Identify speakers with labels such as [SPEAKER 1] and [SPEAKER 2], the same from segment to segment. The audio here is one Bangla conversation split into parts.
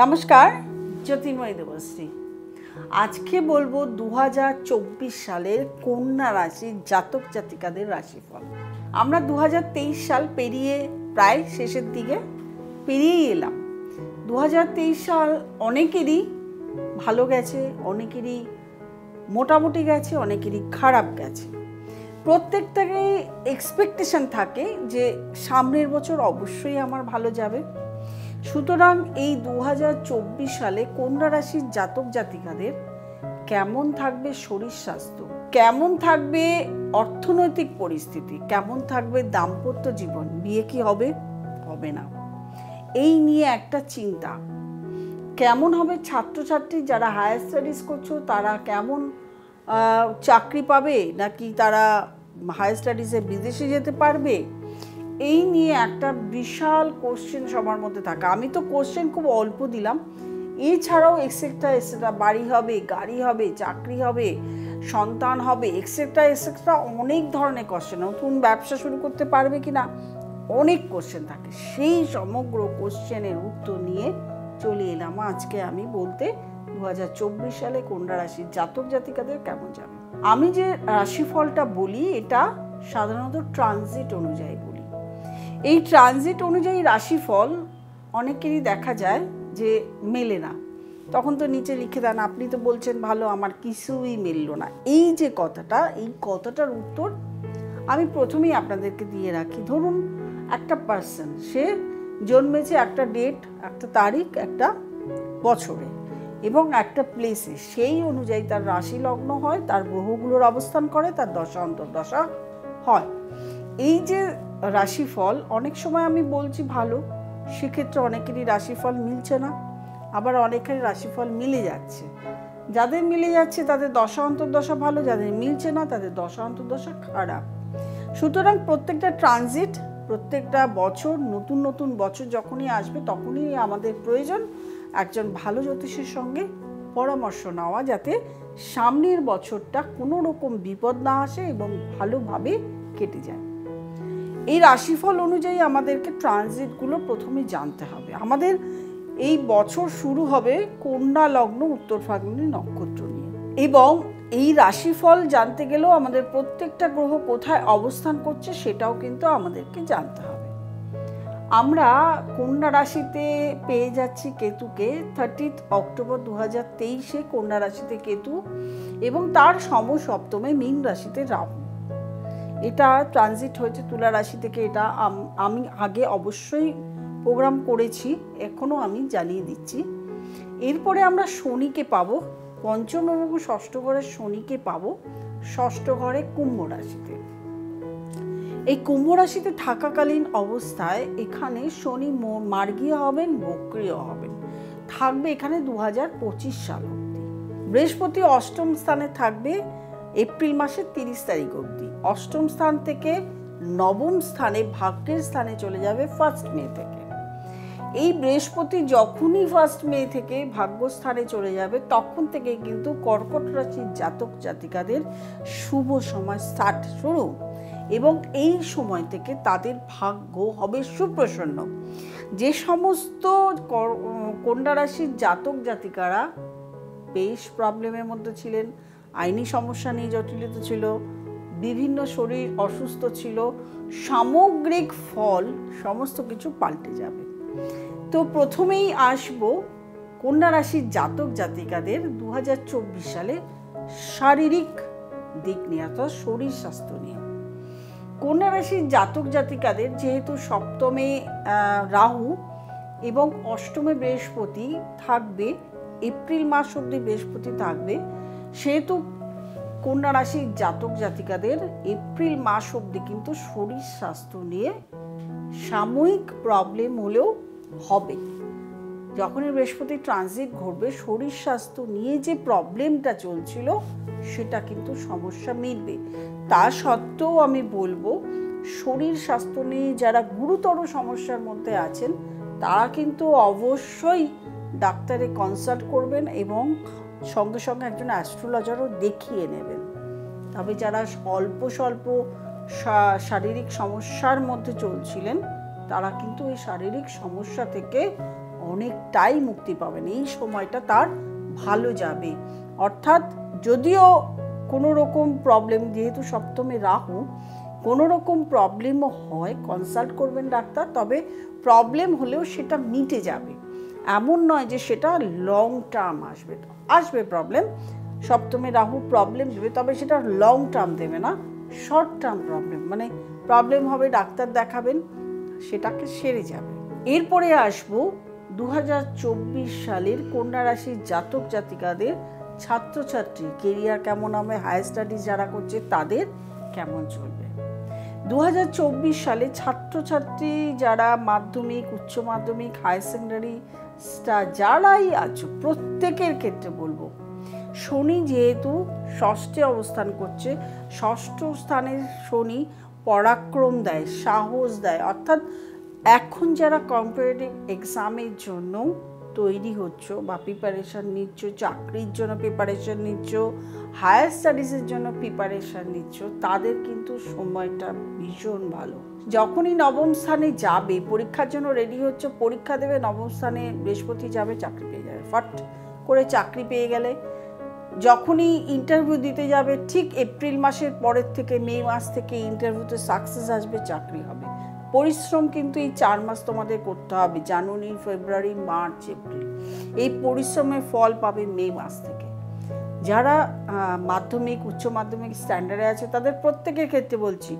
[SPEAKER 1] নমস্কার, জ্যোতির্ময়ী দেবশ্রী। আজকে বলবো 2024 সালের কন্যা রাশির জাতক জাতিকাদের রাশিফল। আমরা 2023 সাল পেরিয়ে প্রায় শেষের দিকে পেরিয়েই এলাম। 2023 সাল অনেকেরই ভালো গেছে, অনেকেরই মোটামুটি গেছে, অনেকেরই খারাপ গেছে। প্রত্যেকটারই এক্সপেকটেশন থাকে যে সামনের বছর অবশ্যই আমার ভালো যাবে। সুতরাং এই 2024 সালে কন্যা রাশির জাতক জাতিকাদের কেমন থাকবে শরীর স্বাস্থ্য, কেমন থাকবে অর্থনৈতিক পরিস্থিতি, কেমন থাকবে দাম্পত্য জীবন, বিয়ে কি হবে হবে না, এই নিয়ে একটা চিন্তা। কেমন হবে ছাত্রছাত্রী যারা হায়ার স্টাডিজ করছো, তারা কেমন চাকরি পাবে, নাকি তারা হায়ার স্টাডিজে বিদেশে যেতে পারবে, এই নিয়ে একটা বিশাল কোশ্চেন সবার মধ্যে থাকে। আমি তো কোশ্চেন খুব অল্প দিলাম, এছাড়াও এক্সেট্রা বাড়ি হবে, গাড়ি হবে, চাকরি হবে, সন্তান হবে, এক্সেট্রা অনেক ধরনের কোশ্চেন। নতুন ব্যবসা শুরু করতে পারবে কিনা, অনেক কোশ্চেন থাকে। সেই সমগ্র কোশ্চেনের উত্তর নিয়ে চলে এলাম আজকে আমি বলতে 2024 সালে কন্যা রাশির জাতক জাতিকাদের কেমন যাবে। আমি যে রাশিফলটা বলি এটা সাধারণত ট্রানজিট অনুযায়ী বলি। এই ট্রানজিট অনুযায়ী রাশিফল অনেকেরই দেখা যায় যে মেলে না, তখন তো নিচে লিখে দেন আপনি তো বলছেন ভালো, আমার কিছুই মিলল না। এই যে কথাটা, এই কথাটার উত্তর আমি প্রথমেই আপনাদেরকে দিয়ে রাখি। ধরুন একটা পার্সন, সে জন্মেছে একটা ডেট, একটা তারিখ, একটা বছরে এবং একটা প্লেসে, সেই অনুযায়ী তার রাশি লগ্ন হয়, তার গ্রহগুলোর অবস্থান করে, তার দশা অন্তর্দশা হয়। এই যে রাশিফল অনেক সময় আমি বলছি ভালো, সেক্ষেত্রে অনেকেরই রাশিফল মিলছে না, আবার অনেকের রাশিফল মিলে যাচ্ছে। যাদের মিলে যাচ্ছে তাদের দশা অন্তর্দশা ভালো, যাদের মিলছে না তাদের দশা অন্তর্দশা খারাপ। সুতরাং প্রত্যেকটা ট্রানজিট, প্রত্যেকটা বছর, নতুন নতুন বছর যখনই আসবে তখনই আমাদের প্রয়োজন একজন ভালো জ্যোতিষীর সঙ্গে পরামর্শ নেওয়া, যাতে সামনের বছরটা কোনো রকম বিপদ না আসে এবং ভালোভাবে কেটে যায়। এই রাশিফল অনুযায়ী আমাদেরকে ট্রানজিটগুলো প্রথমে জানতে হবে। আমাদের এই বছর শুরু হবে কন্যা লগ্ন উত্তর ফাল্গুনী নক্ষত্র নিয়ে, এবং এই রাশিফল জানতে গেলেও আমাদের প্রত্যেকটা গ্রহ কোথায় অবস্থান করছে সেটাও কিন্তু আমাদেরকে জানতে হবে। আমরা কন্যা রাশিতে পেয়ে যাচ্ছি কেতুকে 30 অক্টোবর 2023 কন্যা রাশিতে কেতু এবং তার সমসপ্তমে মীন রাশিতে রাহু। এটা ট্রানজিট হয়েছে তুলা রাশি থেকে। এটা আমি আগে অবশ্যই প্রোগ্রাম করেছি, এখনও আমি জানিয়ে দিচ্ছি। এরপরে আমরা শনিকে পাবো, পঞ্চম এবং ষষ্ঠ ঘরের শনিকে পাবো ষষ্ঠ ঘরে কুম্ভ রাশিতে। এই কুম্ভ রাশিতে থাকাকালীন অবস্থায় এখানে শনি মার্গীয় হবেন, বক্রীয় হবেন, থাকবে এখানে 2025 সাল অবধি। বৃহস্পতি অষ্টম স্থানে থাকবে এপ্রিল মাসের 30 তারিখ অবধি। অষ্টম স্থান থেকে নবম স্থানে, ভাগ্যের স্থানে চলে যাবে 1 মে থেকে। এই বৃহস্পতি যখনই 1 মে থেকে ভাগ্যস্থানে চলে যাবে তখন থেকে কিন্তু কর্কট রাশির জাতক জাতিকাদের শুভ সময় স্টার্ট শুরু, এবং এই সময় থেকে তাদের ভাগ্য হবে সুপ্রসন্ন। যে সমস্ত কন্যা রাশির জাতক জাতিকারা বেশ প্রবলেমের মধ্যে ছিলেন, আইনি সমস্যা নিয়ে জটিলতা ছিল, বিভিন্ন শরীর অসুস্থ ছিল, সামগ্রিক ফল সমস্ত কিছু পাল্টে যাবে। তো প্রথমেই আসবো কন্যা রাশির জাতক জাতিকাদের 2024 সালে শারীরিক দিক নিয়ে, অর্থাৎ শরীর স্বাস্থ্য নিয়ে। কন্যা রাশির জাতক জাতিকাদের যেহেতু সপ্তমে রাহু এবং অষ্টমে বৃহস্পতি থাকবে, এপ্রিল মাস অবধি বৃহস্পতি থাকবে, সেহেতু কন্যা রাশির জাতক জাতিকাদের এপ্রিল মাস অবধি কিন্তু শরীর স্বাস্থ্য নিয়ে সাময়িক প্রবলেম হলেও হবে। যখনই বৃহস্পতি ট্রানজিট ঘটবে, শরীর স্বাস্থ্য নিয়ে যে প্রবলেমটা চলছিল সেটা কিন্তু সমস্যা মিটবে। তা সত্ত্বেও আমি বলবো শরীর স্বাস্থ্য নিয়ে যারা গুরুতর সমস্যার মধ্যে আছেন তারা কিন্তু অবশ্যই ডাক্তারে কনসাল্ট করবেন এবং সঙ্গে সঙ্গে একজন অ্যাস্ট্রোলজারও দেখিয়ে নেবেন। তবে যারা অল্প স্বল্প শারীরিক সমস্যার মধ্যে চলছিলেন তারা কিন্তু এই শারীরিক সমস্যা থেকে অনেকটাই মুক্তি পাবেন। এই সময়টা তার ভালো যাবে। অর্থাৎ যদিও কোনো রকম প্রবলেম, যেহেতু সপ্তমে রাহু, কোনো রকম প্রবলেমও হয় কনসাল্ট করবেন ডাক্তার, তবে প্রবলেম হলেও সেটা মিটে যাবে। এমন নয় যে সেটা লং টার্ম আসবে প্রবলেম, সপ্তমে রাহু প্রবলেম দেবে, তবে সেটা লং টার্ম দেবে না, শর্ট টার্ম প্রবলেম, মানে প্রবলেম হবে, ডাক্তার দেখাবেন, সেটাকে সেরে যাবে। এরপরে আসবো 2024 সালের কন্যা রাশির জাতক জাতিকাদের ছাত্রছাত্রী কেরিয়ার কেমন হবে, হায়ার স্টাডিজ যারা করছে তাদের কেমন চলবে। 2024 সালে ছাত্রছাত্রী যারা মাধ্যমিক, উচ্চ মাধ্যমিক, হায়ার সেকেন্ডারি যারাই আছো প্রত্যেকের ক্ষেত্রে বলবো, শনি যেহেতু ষষ্ঠে অবস্থান করছে, ষষ্ঠ স্থানে শনি পরাক্রম দেয়, সাহস দেয়। অর্থাৎ এখন যারা কম্পিটিটিভ এক্সামের জন্য তৈরি হচ্ছ বা প্রিপারেশান নিচ্ছ, চাকরির জন্য প্রিপারেশান নিচ্ছ, হায়ার স্টাডিজের জন্য প্রিপারেশান নিচ্ছ, তাদের কিন্তু সময়টা ভীষণ ভালো। যখনই নবম স্থানে যাবে, পরীক্ষার জন্য রেডি হচ্ছে, পরীক্ষা দেবে, নবম স্থানে বৃহস্পতি যাবে, চাকরি পেয়ে যাবে, ফট করে চাকরি পেয়ে গেলে। যখনই ইন্টারভিউ দিতে যাবে, ঠিক এপ্রিল মাসের পরের থেকে, মে মাস থেকে ইন্টারভিউতে সাকসেস আসবে, চাকরি হবে। পরিশ্রম কিন্তু এই 4 মাস তোমাদের করতে হবে, জানুয়ারি, ফেব্রুয়ারি, মার্চ, এপ্রিল। এই পরিশ্রমের ফল পাবে মে মাস থেকে। যারা মাধ্যমিক, উচ্চ মাধ্যমিক স্ট্যান্ডার্ডে আছে তাদের প্রত্যেকের ক্ষেত্রে বলছি,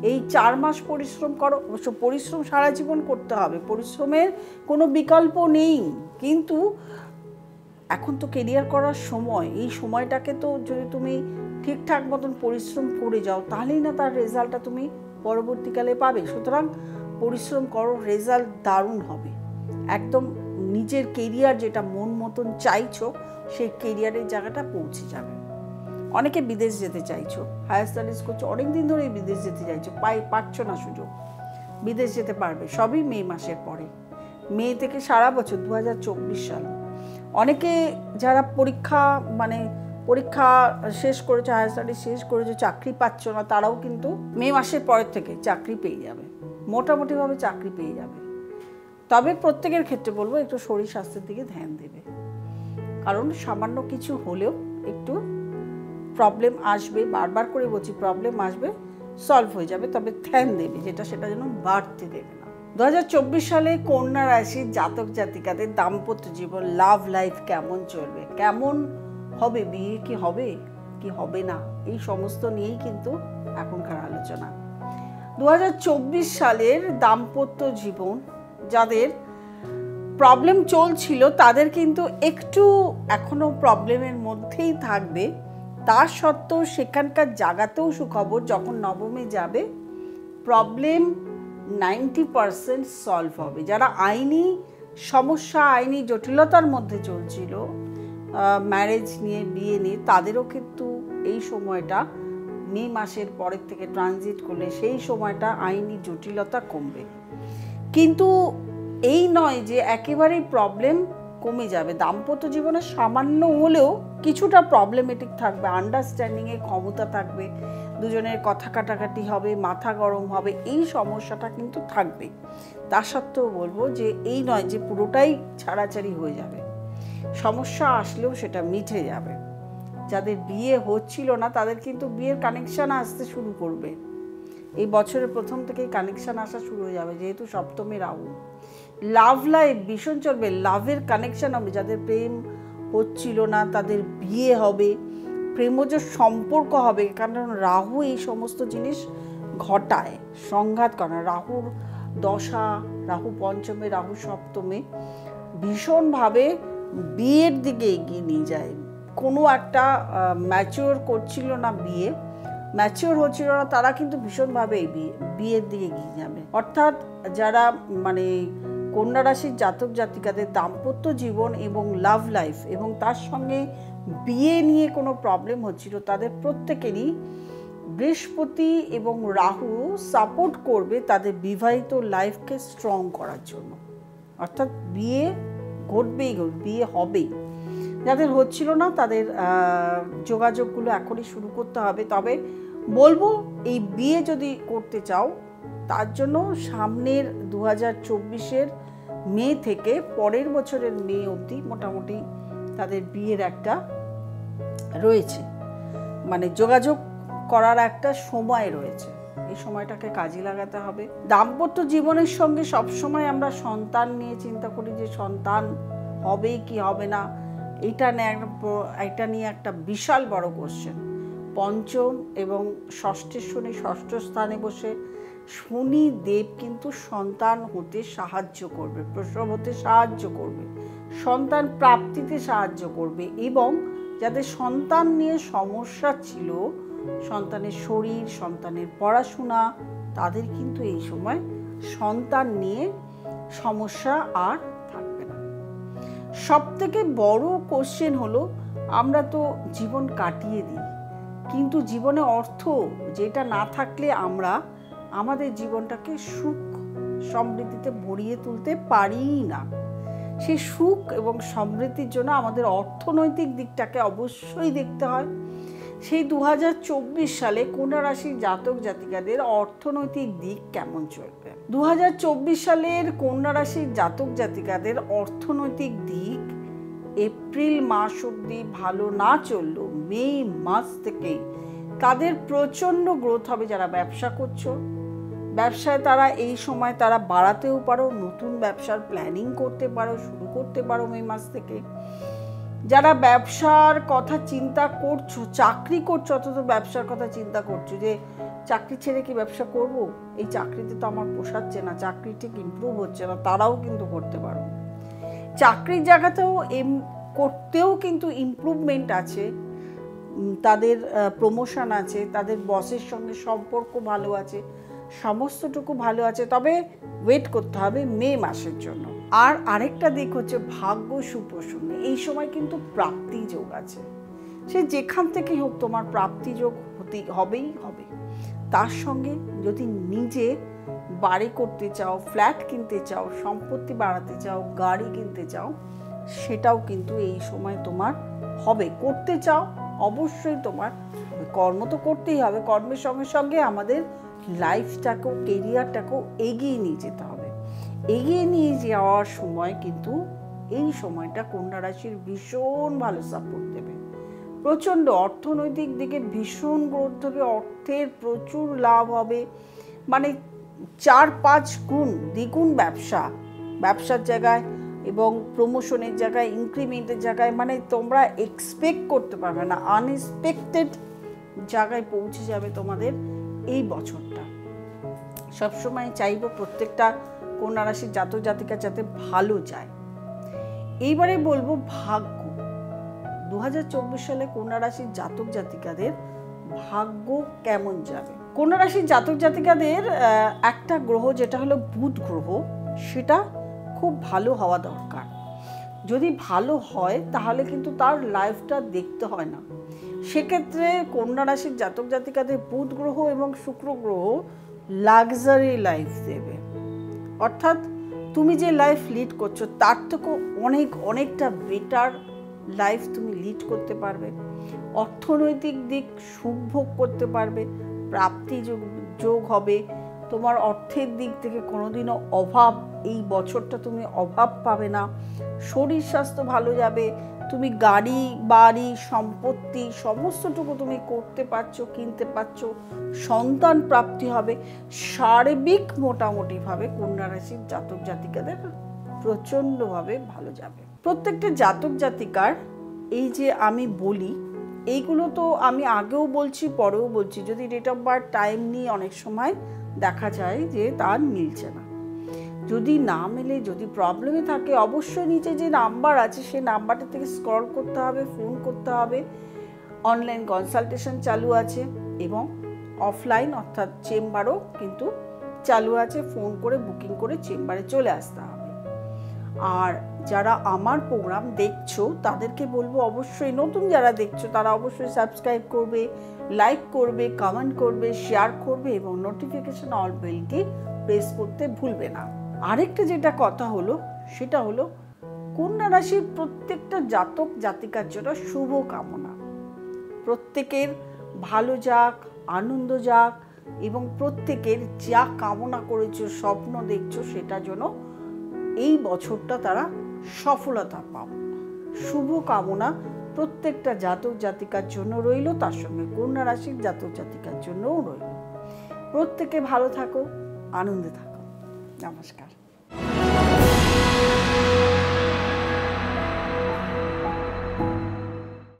[SPEAKER 1] এই 4 মাস পরিশ্রম করো। অবশ্য পরিশ্রম সারা জীবন করতে হবে, পরিশ্রমের কোনো বিকল্প নেই, কিন্তু এখন তো কেরিয়ার করার সময়, এই সময়টাকে তো যদি তুমি ঠিকঠাক মতন পরিশ্রম করে যাও, তাহলেই না তার রেজাল্টটা তুমি পরবর্তীকালে পাবে। সুতরাং পরিশ্রম করো, রেজাল্ট দারুণ হবে। একদম নিজের কেরিয়ার যেটা মন মতন চাইছো, সেই কেরিয়ারের জায়গাটা পৌঁছে যাবে। অনেকে বিদেশ যেতে চাইছো, হায়ার স্টাডিজ করছো, অনেক দিন ধরেই বিদেশ যেতে চাইছো, পাচ্ছ না সুযোগ, বিদেশ যেতে পারবে। সবই মে মাসের পরে, মে থেকে সারা বছর 2024 সাল। অনেকে যারা পরীক্ষা শেষ করেছে, হায়ার স্টাডিজ শেষ করেছে, চাকরি পাচ্ছ না, তারাও কিন্তু মে মাসের পরের থেকে চাকরি পেয়ে যাবে, মোটামুটিভাবে চাকরি পেয়ে যাবে। তবে প্রত্যেকের ক্ষেত্রে বলবো একটু শরীর স্বাস্থ্যের দিকে ধ্যান দেবে, কারণ সামান্য কিছু হলেও একটু প্রবলেম আসবে, বারবার করে বলছি প্রবলেম আসবে, সলভ হয়ে যাবে, তবে ধ্যান দেবে সেটা যেন বাড়তে দেবে না। 2024 সালে কন্যা রাশির জাতক জাতিকাদের দাম্পত্য জীবন, লাভ লাইফ কেমন চলবে, কেমন হবে, বিয়ে কি হবে কি হবে না, এই সমস্ত নিয়েই কিন্তু এখনকার আলোচনা। 2024 সালের দাম্পত্য জীবন যাদের প্রবলেম চলছিল, তাদের কিন্তু একটু এখনো প্রবলেমের মধ্যেই থাকবে। তা সত্ত্বেও সেখানকার জায়গাতেও সুখবর, যখন নবমে যাবে প্রবলেম 90% সলভ হবে। যারা আইনি সমস্যা, আইনি জটিলতার মধ্যে চলছিল, ম্যারেজ নিয়ে, বিয়ে নিয়ে, তাদেরও কিন্তু এই সময়টা মে মাসের পরের থেকে ট্রানজিট করলে সেই সময়টা আইনি জটিলতা কমবে। কিন্তু এই নয় যে একেবারেই প্রবলেম কমে যাবে। দাম্পত্য জীবনে সামান্য হলেও কিছুটা প্রবলেমেটিক থাকবে, আন্ডারস্ট্যান্ডিংয়ের ক্ষমতা থাকবে, দুজনের কথা কাটাকাটি হবে, মাথা গরম হবে, এই সমস্যাটা কিন্তু থাকবে। তা সত্ত্বেও বলবো যে এই নয় যে পুরোটাই ছাড়াছাড়ি হয়ে যাবে, সমস্যা আসলেও সেটা মিটে যাবে। যাদের বিয়ে হচ্ছিল না তাদের কিন্তু বিয়ের কানেকশান আসতে শুরু করবে, এই বছরের প্রথম থেকেই কানেকশান আসা শুরু হয়ে যাবে, যেহেতু সপ্তমে রাহু। লাভ লাইফ ভীষণ চলবে, লাভের কানেকশান হবে। যাদের প্রেম হচ্ছিল না তাদের বিয়ে হবে, প্রেমজ সম্পর্ক হবে, কারণ রাহু এই সমস্ত জিনিস ঘটায়, সংঘাত করে। রাহুর দশা, রাহু পঞ্চমে, রাহু সপ্তমে ভীষণভাবে বিয়ের দিকে এগিয়ে নিয়ে যায়। কোনো একটা ম্যাচিওর করছিল না, বিয়ে ম্যাচিওর হচ্ছিল না, তারা কিন্তু ভীষণভাবে বিয়ের দিকে এগিয়ে যাবে। অর্থাৎ যারা কন্যা রাশির জাতক জাতিকাদের দাম্পত্য জীবন এবং লাভ লাইফ এবং তার সঙ্গে বিয়ে নিয়ে কোনো প্রবলেম হচ্ছিল, তাদের প্রত্যেকেরই বৃহস্পতি এবং রাহু সাপোর্ট করবে তাদের বিবাহিত লাইফকে স্ট্রং করার জন্য। অর্থাৎ বিয়ে ঘটবেই, বিয়ে হবেই। যাদের হচ্ছিল না তাদের যোগাযোগগুলো এখনই শুরু করতে হবে। তবে বলবো এই বিয়ে যদি করতে চাও, তার জন্য সামনের 2024-এর মে থেকে পরের বছরের মে অবধি মোটামুটি তাদের বিয়ের একটা রয়েছে, মানে যোগাযোগ করার একটা সময় রয়েছে। এই সময়টাকে কাজে লাগাতে হবে। দাম্পত্য জীবনের সঙ্গে সবসময় আমরা সন্তান নিয়ে চিন্তা করি, যে সন্তান হবে কি হবে না, এটা নিয়ে একটা বিশাল বড় কোশ্চেন। পঞ্চম এবং ষষ্ঠের শনি ষষ্ঠ স্থানে বসে, শনি দেব কিন্তু সন্তান হতে সাহায্য করবে, প্রসব হতে সাহায্য করবে, সন্তান প্রাপ্তিতে সাহায্য করবে, এবং যাদের সন্তান নিয়ে সমস্যা ছিল, সন্তানের শরীর, সন্তানের পড়াশোনা, তাদের কিন্তু এই সময় সন্তান নিয়ে সমস্যা আর থাকবে না। সবথেকে বড় কোশ্চেন হলো, আমরা তো জীবন কাটিয়ে দিই, কিন্তু জীবনে অর্থ যেটা না থাকলে আমরা আমাদের জীবনটাকে সুখ সমৃদ্ধিতে ভরিয়ে তুলতে পারি না। সেই সুখ এবং সমৃদ্ধির জন্য আমাদের অর্থনৈতিক দিকটাকে অবশ্যই দেখতে হয়। সেই 2024 সালে কন্যা রাশির জাতক জাতিকাদের অর্থনৈতিক দিক কেমন চলবে? 2024 সালের কন্যা রাশির জাতক জাতিকাদের অর্থনৈতিক দিক এপ্রিল মাস অবধি ভালো না চললেও মে মাস থেকে তাদের প্রচণ্ড গ্রোথ হবে। যারা ব্যবসা করছো, ব্যবসায় তারা এই সময় তারা বাড়াতেও পারো, নতুন ব্যবসার প্ল্যানিং করতে পারো, শুরু করতে পারো মে মাস থেকে। যারা ব্যবসার কথা চিন্তা করছো, চাকরি করছো অথচ ব্যবসার কথা চিন্তা করছো, যে চাকরি ছেড়ে কি ব্যবসা করব, এই চাকরিতে তো আমার পোষাচ্ছে না, চাকরি ঠিক ইমপ্রুভ হচ্ছে না, তারাও কিন্তু করতে পারো। চাকরির জায়গাতেও করতেও কিন্তু ইমপ্রুভমেন্ট আছে, তাদের প্রমোশন আছে, তাদের বসের সঙ্গে সম্পর্ক ভালো আছে, সমস্তটুকু ভালো আছে। তবে ওয়েট করতে হবে মে মাসের জন্য। আর আরেকটা দিক হচ্ছে ভাগ্য সুপ্রসন্ন। এই সময় কিন্তু প্রাপ্তি যোগ আছে, সে যেখান থেকেই হোক তোমার প্রাপ্তি যোগ হবেই হবে। তার সঙ্গে যদি নিজে বাড়ি করতে চাও, ফ্ল্যাট কিনতে চাও, সম্পত্তি বাড়াতে চাও, গাড়ি কিনতে চাও, সেটাও কিন্তু এই সময় তোমার হবে। করতে চাও অবশ্যই তোমার কর্ম তো করতেই হবে, কর্মের সঙ্গে সঙ্গে আমাদের লাইফটাকেও, কেরিয়ারটাকেও এগিয়ে নিয়ে যেতে হবে। এগিয়ে নিয়ে যাওয়ার সময় কিন্তু এই সময়টা কন্যা রাশির ভীষণ ভালো সাপোর্ট দেবে। প্রচণ্ড অর্থনৈতিক দিকে ভীষণ গ্রোথ হবে, অর্থের প্রচুর লাভ হবে, মানে 4-5 গুণ দ্বিগুণ ব্যবসার জায়গায় এবং প্রমোশনের জায়গায়, ইনক্রিমেন্টের জায়গায়, মানে তোমরা এক্সপেক্ট করতে পারবে না, আনএক্সপেক্টেড জায়গায় পৌঁছে যাবে তোমাদের এই বছরটা। সবসময় চাইবো প্রত্যেকটা কন্যা রাশির জাতক জাতিকা যাতে ভালো যায়। এইবারে বলবো ভাগ্য। 2024 সালে কন্যা রাশির জাতক জাতিকাদের ভাগ্য কেমন যাবে? কন্যা রাশির জাতক জাতিকাদের একটা গ্রহ, যেটা হলো বুধ গ্রহ, সেটা খুব ভালো হওয়া দরকার। যদি ভালো হয় তাহলে কিন্তু তার লাইফটা দেখতে হয় না। সেক্ষেত্রে কন্যা রাশির জাতক জাতিকাদের বুধ গ্রহ এবং শুক্র গ্রহ লাক্সারি লাইফ দেবে। অর্থাৎ তুমি যে লাইফ লিড করছো তার থেকেও অনেকটা বেটার লাইফ তুমি লিড করতে পারবে। অর্থনৈতিক দিক সুখ ভোগ করতে পারবে, প্রাপ্তি যোগ হবে, তোমার অর্থের দিক থেকে কোনোদিনও অভাব, এই বছরটা তুমি অভাব পাবে না। শরীর স্বাস্থ্য ভালো যাবে, তুমি গাড়ি বাড়ি সম্পত্তি সমস্তটুকু তুমি করতে পারছো, কিনতে পারছো, সন্তান প্রাপ্তি হবে। সার্বিক মোটামুটিভাবে কন্যা রাশির জাতক জাতিকাদের প্রচণ্ডভাবে ভালো যাবে। প্রত্যেকটা জাতক জাতিকার এই যে আমি বলি, এইগুলো তো আমি আগেও বলছি, পরেও বলছি, যদি ডেট অফ বার্থ টাইম নিয়ে অনেক সময় দেখা যায় যে তার মিলছে না। যদি না মেলে, যদি প্রবলেমে থাকে, অবশ্যই নিচে যে নাম্বার আছে সেই নাম্বারটা থেকে স্ক্রল করতে হবে, ফোন করতে হবে। অনলাইন কনসালটেশন চালু আছে এবং অফলাইন অর্থাৎ চেম্বারও কিন্তু চালু আছে। ফোন করে বুকিং করে চেম্বারে চলে আসতে হবে। আর যারা আমার প্রোগ্রাম দেখছো তাদেরকে বলবো, অবশ্যই নতুন যারা দেখছো তারা অবশ্যই সাবস্ক্রাইব করবে, লাইক করবে, কমেন্ট করবে, শেয়ার করবে এবং নোটিফিকেশন অল বেলটি প্রেস করতে ভুলবে না। আরেকটা যেটা কথা হলো সেটা হলো কন্যা রাশির প্রত্যেকটা জাতক জাতিকার জন্য শুভ কামনা। প্রত্যেকের ভালো যাক, আনন্দ যাক এবং প্রত্যেকের যা কামনা করেছো, স্বপ্ন দেখছো, সেটা যেন এই বছরটা তারা সফলতা পাও। শুভ কামনা প্রত্যেকটা জাতক জাতিকার জন্য রইল, তার সঙ্গে কন্যা রাশির জাতক জাতিকার জন্যও রইল। প্রত্যেকে ভালো থাকো, আনন্দে থাকো। নমস্কার।